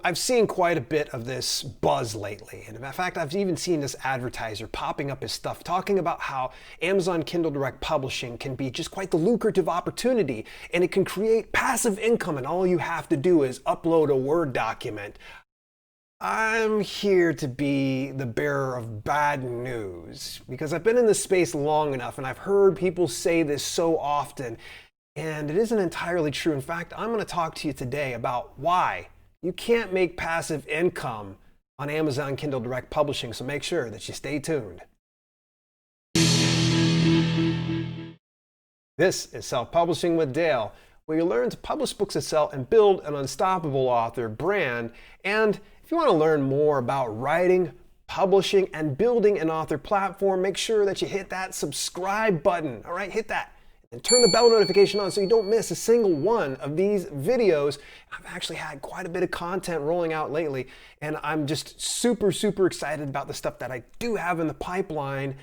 I've seen quite a bit of this buzz lately. And in fact, I've even seen this advertiser popping up his stuff talking about how Amazon Kindle Direct Publishing can be just quite the lucrative opportunity and it can create passive income and all you have to do is upload a Word document. I'm here to be the bearer of bad news because I've been in this space long enough and I've heard people say this so often and it isn't entirely true. In fact, I'm going to talk to you today about why you can't make passive income on Amazon Kindle Direct Publishing, so make sure that you stay tuned. This is Self-Publishing with Dale, where you learn to publish books that sell and build an unstoppable author brand. And if you want to learn more about writing, publishing, and building an author platform, make sure that you hit that subscribe button. All right, hit that. And turn the bell notification on so you don't miss a single one of these videos. I've actually had quite a bit of content rolling out lately, and I'm just super excited about the stuff that I do have in the pipeline.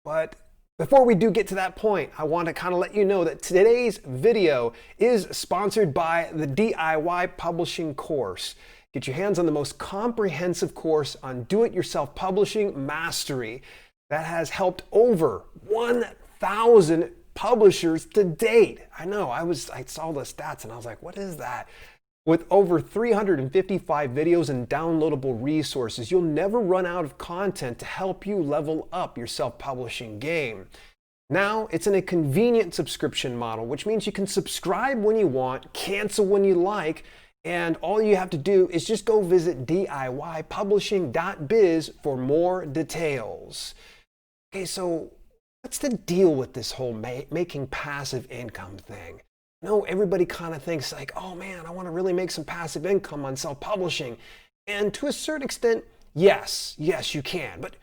But before we do get to that point, I want to kind of let you know that today's video is sponsored by the DIY Publishing course. Get your hands on the most comprehensive course on do-it-yourself publishing mastery that has helped over 1,000 publishers to date. I know, I saw the stats and I was like, what is that? With over 355 videos and downloadable resources, you'll never run out of content to help you level up your self-publishing game. Now, it's in a convenient subscription model, which means you can subscribe when you want, cancel when you like, and all you have to do is just go visit DIYpublishing.biz for more details. Okay, so what's the deal with this whole making passive income thing? No, everybody kind of thinks like, oh man, I want to really make some passive income on self-publishing. And to a certain extent, yes, you can. But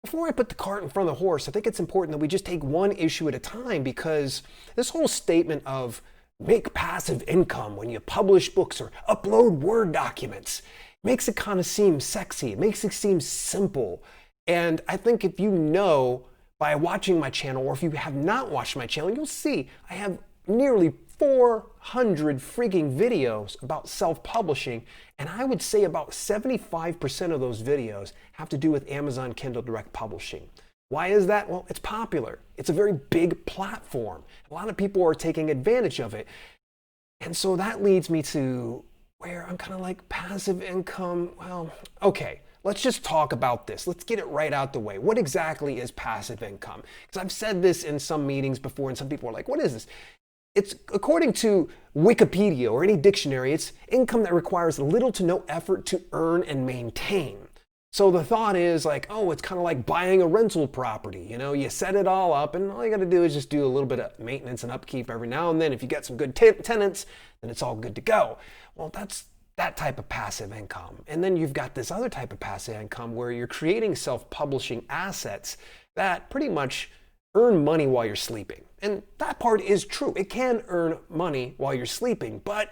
before I put the cart in front of the horse, I think it's important that we just take one issue at a time, because this whole statement of make passive income when you publish books or upload Word documents makes it kind of seem sexy. It makes it seem simple. And I think if you know by watching my channel, or if you have not watched my channel, you'll see I have nearly 400 freaking videos about self-publishing, and I would say about 75% of those videos have to do with Amazon Kindle Direct Publishing. Why is that? Well, it's popular. It's a very big platform. A lot of people are taking advantage of it. And so that leads me to where I'm kind of like, passive income, well, okay. Let's just talk about this. Let's get it right out the way. What exactly is passive income? Because I've said this in some meetings before, and some people are like, what is this? It's, according to Wikipedia or any dictionary, it's income that requires little to no effort to earn and maintain. So the thought is like, oh, it's kind of like buying a rental property. You know, you set it all up, and all you got to do is just do a little bit of maintenance and upkeep every now and then. If you get some good tenants, then it's all good to go. Well, that's that type of passive income. And then you've got this other type of passive income where you're creating self-publishing assets that pretty much earn money while you're sleeping. And that part is true. It can earn money while you're sleeping, but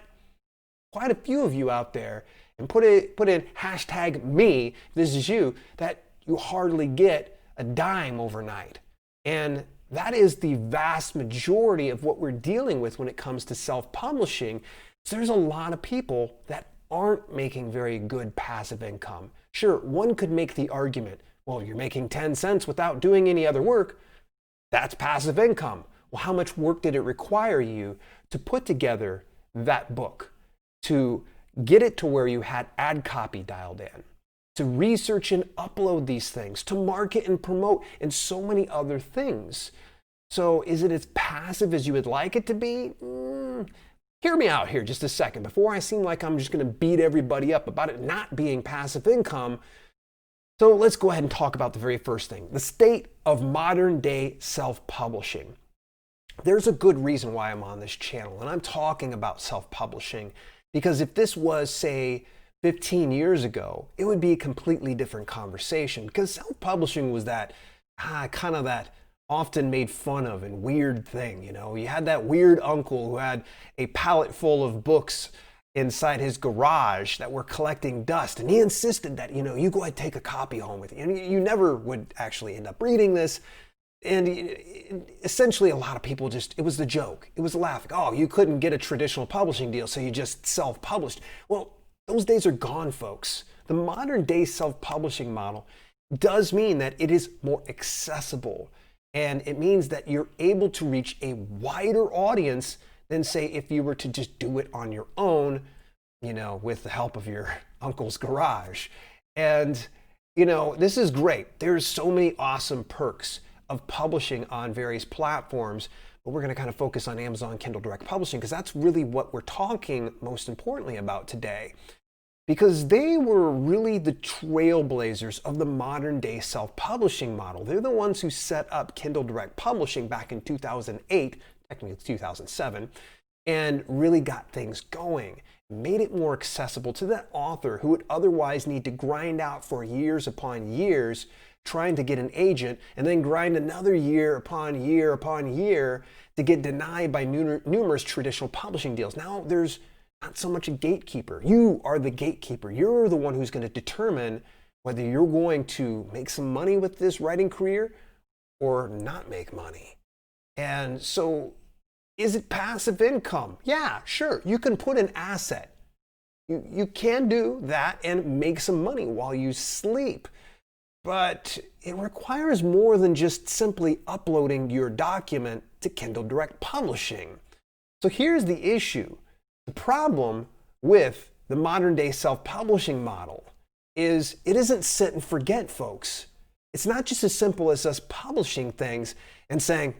quite a few of you out there, and put in hashtag me, this is you, that you hardly get a dime overnight. And that is the vast majority of what we're dealing with when it comes to self-publishing. So there's a lot of people that aren't making very good passive income. Sure, one could make the argument, well, you're making 10 cents without doing any other work. That's passive income. Well, how much work did it require you to put together that book, to get it to where you had ad copy dialed in, to research and upload these things, to market and promote, and so many other things? So is it as passive as you would like it to be? Hear me out here just a second. Before I seem like I'm just going to beat everybody up about it not being passive income, so let's go ahead and talk about the very first thing, the state of modern day self-publishing. There's a good reason why I'm on this channel, and I'm talking about self-publishing, because if this was, say, 15 years ago, it would be a completely different conversation, because self-publishing was that kind of that often made fun of and weird thing. You know, you had that weird uncle who had a pallet full of books inside his garage that were collecting dust, and he insisted that, you know, you go ahead and take a copy home with you. And you never would actually end up reading this. And essentially a lot of people just, it was the joke. It was the laugh. Oh, you couldn't get a traditional publishing deal, so you just self-published. Well, Those days are gone, folks. The modern day self-publishing model does mean that it is more accessible, and it means that you're able to reach a wider audience than, say, if you were to just do it on your own, with the help of your uncle's garage. And, this is great. There's so many awesome perks of publishing on various platforms, but we're going to kind of focus on Amazon Kindle Direct Publishing because that's really what we're talking most importantly about today. Because they were really the trailblazers of the modern day self-publishing model. They're the ones who set up Kindle Direct Publishing back in 2008, technically it's 2007, and really got things going, made it more accessible to that author who would otherwise need to grind out for years upon years trying to get an agent, and then grind another year upon year upon year to get denied by numerous traditional publishing deals. Now there's not so much a gatekeeper. You are the gatekeeper. You're the one who's going to determine whether you're going to make some money with this writing career or not make money. And so, is it passive income? Yeah, sure. You can put an asset. You can do that and make some money while you sleep. But it requires more than just simply uploading your document to Kindle Direct Publishing. So here's the issue. The problem with the modern day self-publishing model is it isn't sit and forget, folks. It's not just as simple as us publishing things and saying,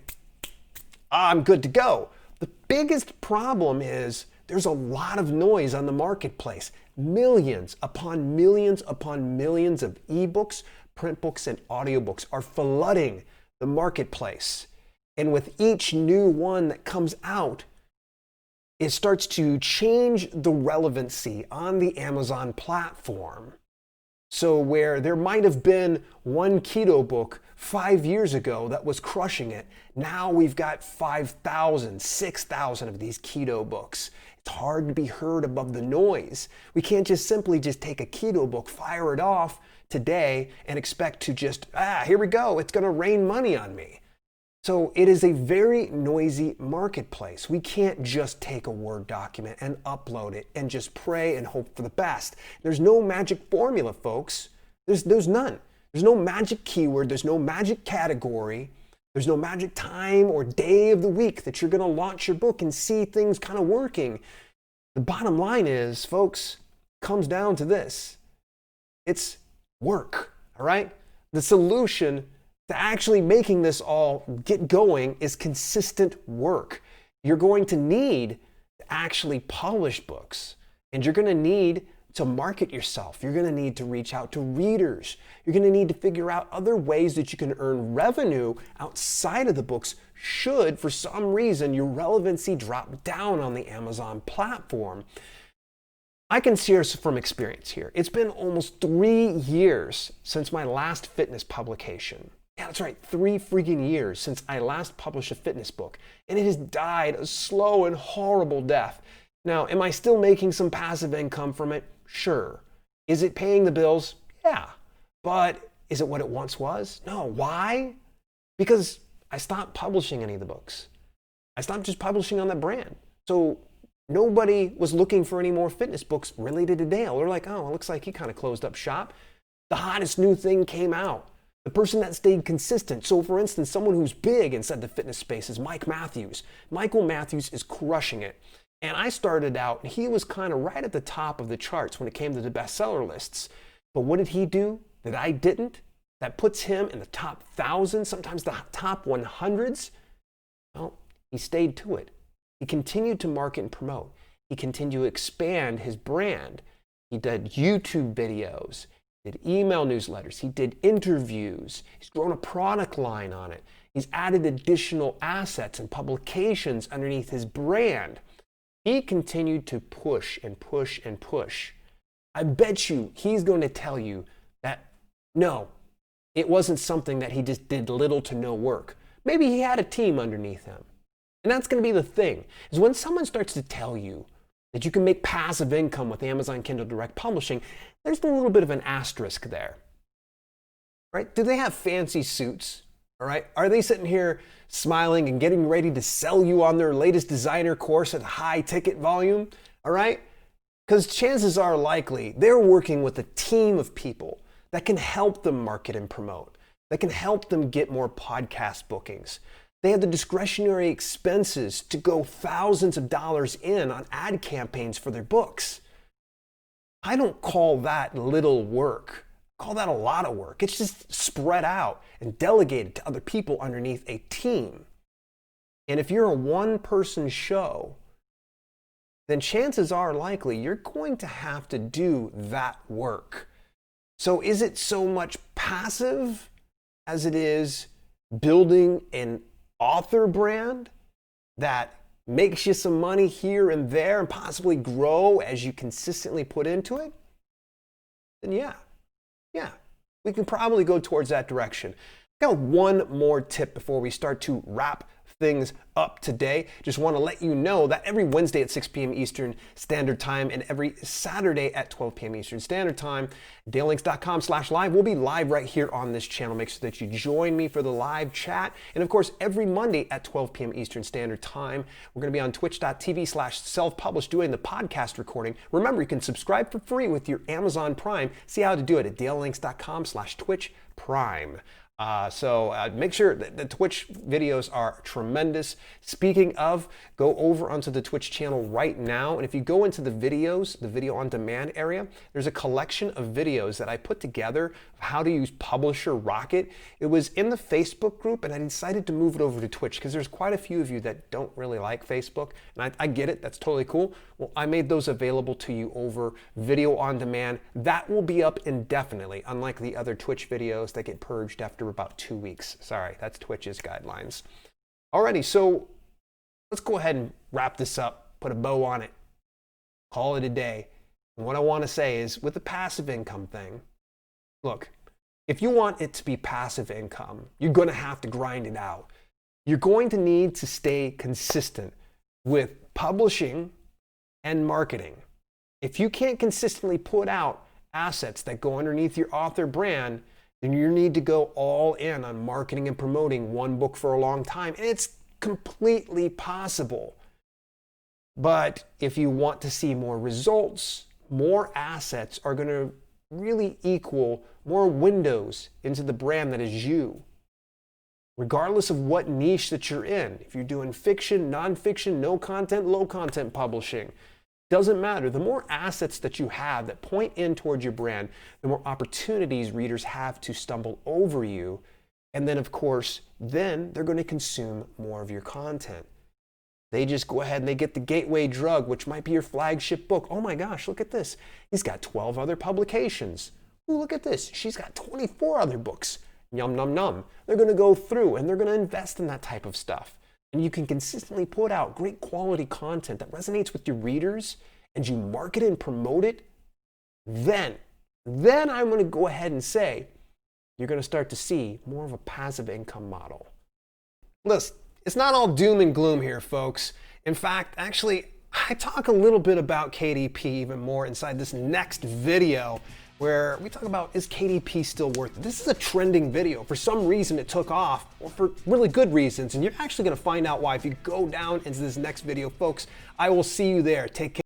I'm good to go. The biggest problem is there's a lot of noise on the marketplace. Millions upon millions upon millions of ebooks, print books, and audiobooks are flooding the marketplace. And with each new one that comes out, it starts to change the relevancy on the Amazon platform. So where there might have been one keto book 5 years ago that was crushing it, now we've got 5,000, 6,000 of these keto books. It's hard to be heard above the noise. We can't just simply take a keto book, fire it off today, and expect to just, here we go, it's going to rain money on me. So it is a very noisy marketplace. We can't just take a Word document and upload it and just pray and hope for the best. There's no magic formula, folks. There's none. There's no magic keyword. There's no magic category. There's no magic time or day of the week that you're going to launch your book and see things kind of working. The bottom line is, folks, comes down to this. It's work, all right? The solution to actually making this all get going is consistent work. You're going to need to actually publish books, and you're going to need to market yourself. You're going to need to reach out to readers. You're going to need to figure out other ways that you can earn revenue outside of the books should, for some reason, your relevancy drop down on the Amazon platform. I can share from experience here. It's been almost 3 years since my last fitness publication. Yeah, that's right, 3 freaking years since I last published a fitness book, and it has died a slow and horrible death. Now, am I still making some passive income from it? Sure. Is it paying the bills? Yeah. But is it what it once was? No. Why? Because I stopped publishing any of the books. I stopped just publishing on that brand. So nobody was looking for any more fitness books related to Dale. They're like, oh, it looks like he kind of closed up shop. The hottest new thing came out. The person that stayed consistent. So for instance, someone who's big inside the fitness space is Mike Matthews. Michael Matthews is crushing it. And I started out, and he was kind of right at the top of the charts when it came to the bestseller lists. But what did he do that I didn't? That puts him in the top 1,000, sometimes the top 100s? Well, he stayed to it. He continued to market and promote. He continued to expand his brand. He did YouTube videos, did email newsletters, he did interviews, he's grown a product line on it. He's added additional assets and publications underneath his brand. He continued to push and push and push. I bet you he's going to tell you that no, it wasn't something that he just did little to no work. Maybe he had a team underneath him. And that's going to be the thing, is when someone starts to tell you that you can make passive income with Amazon Kindle Direct Publishing, there's a little bit of an asterisk there, right? Do they have fancy suits, all right? Are they sitting here smiling and getting ready to sell you on their latest designer course at high ticket volume, all right? Because chances are likely they're working with a team of people that can help them market and promote, that can help them get more podcast bookings. They have the discretionary expenses to go thousands of dollars in on ad campaigns for their books. I don't call that little work. I call that a lot of work. It's just spread out and delegated to other people underneath a team. And if you're a one-person show, then chances are likely you're going to have to do that work. So is it so much passive as it is building an author brand that makes you some money here and there and possibly grow as you consistently put into it? Then yeah, we can probably go towards that direction. I got one more tip before we start to wrap things up today. Just want to let you know that every Wednesday at 6 p.m. Eastern Standard Time and every Saturday at 12 p.m. Eastern Standard Time, dalelinks.com/live. We'll be live right here on this channel. Make sure that you join me for the live chat. And of course, every Monday at 12 p.m. Eastern Standard Time, we're going to be on twitch.tv/self-published doing the podcast recording. Remember, you can subscribe for free with your Amazon Prime. See how to do it at dalelinks.com/Twitch Prime. So make sure that the Twitch videos are tremendous. Speaking of, go over onto the Twitch channel right now. And if you go into the videos, the video on demand area, there's a collection of videos that I put together of how to use Publisher Rocket. It was in the Facebook group, and I decided to move it over to Twitch because there's quite a few of you that don't really like Facebook. And I get it. That's totally cool. Well, I made those available to you over video on demand. That will be up indefinitely, unlike the other Twitch videos that get purged after about 2 weeks. Sorry, that's Twitch's guidelines. Alrighty, so let's go ahead and wrap this up, put a bow on it, call it a day. And what I want to say is, with the passive income thing, look, if you want it to be passive income, you're going to have to grind it out. You're going to need to stay consistent with publishing and marketing. If you can't consistently put out assets that go underneath your author brand, then you need to go all in on marketing and promoting one book for a long time. And it's completely possible. But if you want to see more results, more assets are going to really equal more windows into the brand that is you. Regardless of what niche that you're in, if you're doing fiction, nonfiction, no content, low content publishing, doesn't matter. The more assets that you have that point in towards your brand, the more opportunities readers have to stumble over you. And then, of course, then they're going to consume more of your content. They just go ahead and they get the gateway drug, which might be your flagship book. Oh my gosh, look at this. He's got 12 other publications. Ooh, look at this. She's got 24 other books. Yum, num, num. They're going to go through and they're going to invest in that type of stuff. And you can consistently put out great quality content that resonates with your readers, and you market it and promote it, then I'm going to go ahead and say you're going to start to see more of a passive income model. Listen, it's not all doom and gloom here, folks. In fact, actually, I talk a little bit about KDP even more inside this next video, where we talk about, is KDP still worth it? This is a trending video. For some reason it took off, or for really good reasons, and you're actually going to find out why if you go down into this next video, folks. I will see you there. Take care.